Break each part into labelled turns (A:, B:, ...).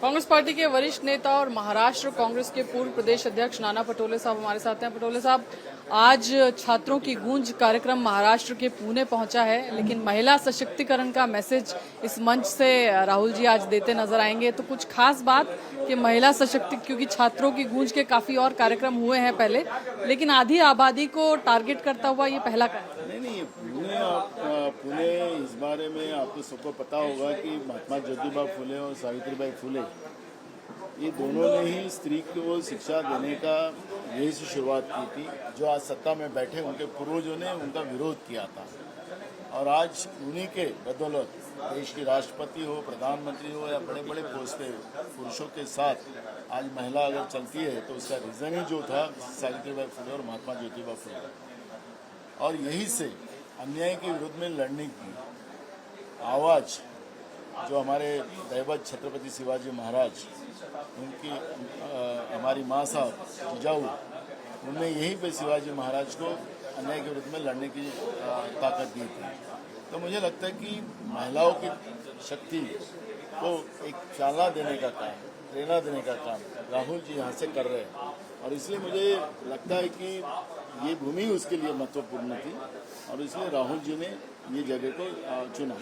A: Congress party के वरिष्ठ नेता और महाराष्ट्र कांग्रेस के पूर्व प्रदेश अध्यक्ष नाना पटोले साहब हमारे साथ हैं। पटोले साहब, आज छात्रों की गूंज कार्यक्रम महाराष्ट्र के पुणे पहुंचा है, लेकिन महिला सशक्तिकरण का मैसेज इस मंच से राहुल जी आज देते नजर आएंगे। तो कुछ खास बात कि महिला सशक्तिकरण, क्योंकि छात्रों की गूंज के काफी और कार्यक्रम हुए हैं पहले, लेकिन आधी आबादी को टारगेट करता हुआ ये पहला
B: नहीं पुणे इस बारे में आपको सबको पता होगा कि महात्मा ज्योतिबा फुले और सावित्रीबाई फुले ये दोनों ने ही स्त्री को शिक्षा देने का यही से शुरुआत की थी। जो आज सत्ता में बैठे उनके पूर्वजों ने उनका विरोध किया था, और आज उन्हीं के बदौलत देश की राष्ट्रपति हो, प्रधानमंत्री हो या बड़े बड़े पोस्टे पुरुषों के साथ आज महिला अगर चलती है तो उसका रीज़न ही जो था सावित्रीबाई फुले और महात्मा ज्योतिबा फुले, और यही से अन्याय के विरुद्ध में लड़ने की आवाज़ जो हमारे दैवत छत्रपति शिवाजी महाराज, उनकी हमारी माँ साहब जिजाऊ, उन्होंने यहीं पे शिवाजी महाराज को अन्याय के विरुद्ध में लड़ने की ताकत दी थी। तो मुझे लगता है कि महिलाओं की शक्ति को एक चालना देने का काम, प्रेरणा देने का काम राहुल जी यहाँ से कर रहे हैं, और इसलिए मुझे लगता है कि ये भूमि उसके लिए महत्वपूर्ण थी, और इसलिए राहुल जी ने ये जगह को चुना।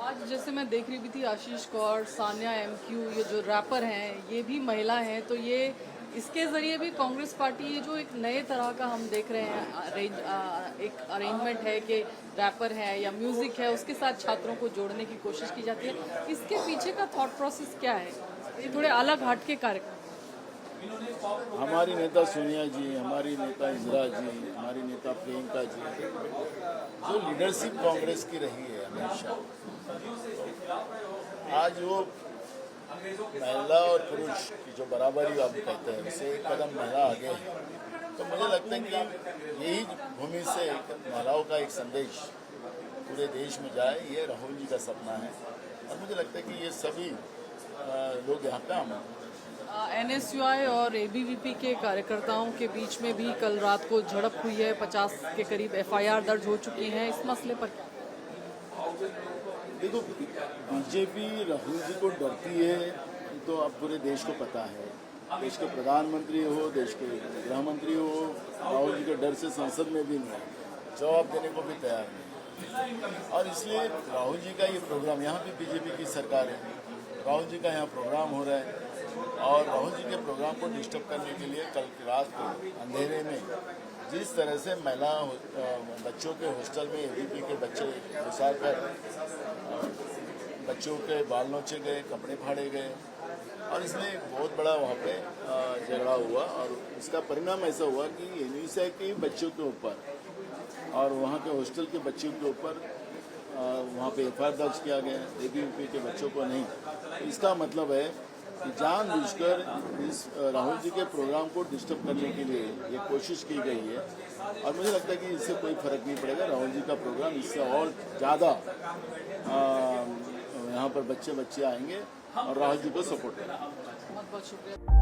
A: आज जैसे मैं देख रही भी थी, आशीष कौर, सान्या MQ, ये जो रैपर हैं ये भी महिला हैं, तो ये इसके जरिए भी कांग्रेस पार्टी ये जो एक नए तरह का हम देख रहे हैं एक अरेंजमेंट है कि रैपर है या म्यूजिक है उसके साथ छात्रों को जोड़ने की कोशिश की जाती है। इसके पीछे का थॉट प्रोसेस क्या है? ये थोड़े अलग हट के कार्यक्रम।
B: हमारी नेता सोनिया जी, हमारी नेता इंदिरा जी, हमारी नेता प्रियंका जी, जो लीडरशिप कांग्रेस की रही है हमेशा, आज वो महिला और पुरुष की जो बराबरी आप कहते हैं उससे एक कदम महिला आगे है। तो मुझे लगता है कि यही भूमि से महिलाओं का एक संदेश पूरे देश में जाए, ये राहुल जी का सपना है, और मुझे लगता है कि ये सभी लोग यहाँ पे आमंत्रित।
A: NSUI और ABVP के कार्यकर्ताओं के बीच में भी कल रात को झड़प हुई है, 50 के करीब FIR दर्ज हो चुकी हैं। इस मसले पर
B: देखो, बीजेपी राहुल जी को डरती है तो अब पूरे देश को पता है। देश के प्रधानमंत्री हो, देश के गृह मंत्री हो, राहुल जी के डर से संसद में भी नहीं, जवाब देने को भी तैयार नहीं, और इसलिए राहुल जी का ये प्रोग्राम, यहाँ भी बीजेपी की सरकार है, राहुल जी का यहाँ प्रोग्राम हो रहा है, और राहुल जी के प्रोग्राम को डिस्टर्ब करने के लिए कल रात को अंधेरे में जिस तरह से महिला बच्चों के हॉस्टल में ABVP के बच्चे घुसा कर बच्चों के बाल नोचे गए, कपड़े फाड़े गए, और इसमें बहुत बड़ा वहाँ पे झगड़ा हुआ, और इसका परिणाम ऐसा हुआ कि NSUI के बच्चों के ऊपर और वहाँ के हॉस्टल के बच्चों के ऊपर वहाँ पे FIR दर्ज किया गया, ABVP के बच्चों को नहीं। इसका मतलब है कि जानबूझकर इस राहुल जी के प्रोग्राम को डिस्टर्ब करने के लिए ये कोशिश की गई है, और मुझे लगता है कि इससे कोई फर्क नहीं पड़ेगा। राहुल जी का प्रोग्राम इससे और ज़्यादा यहाँ पर बच्चे आएंगे और राहुल जी को सपोर्ट करेंगे।
A: बहुत बहुत शुक्रिया।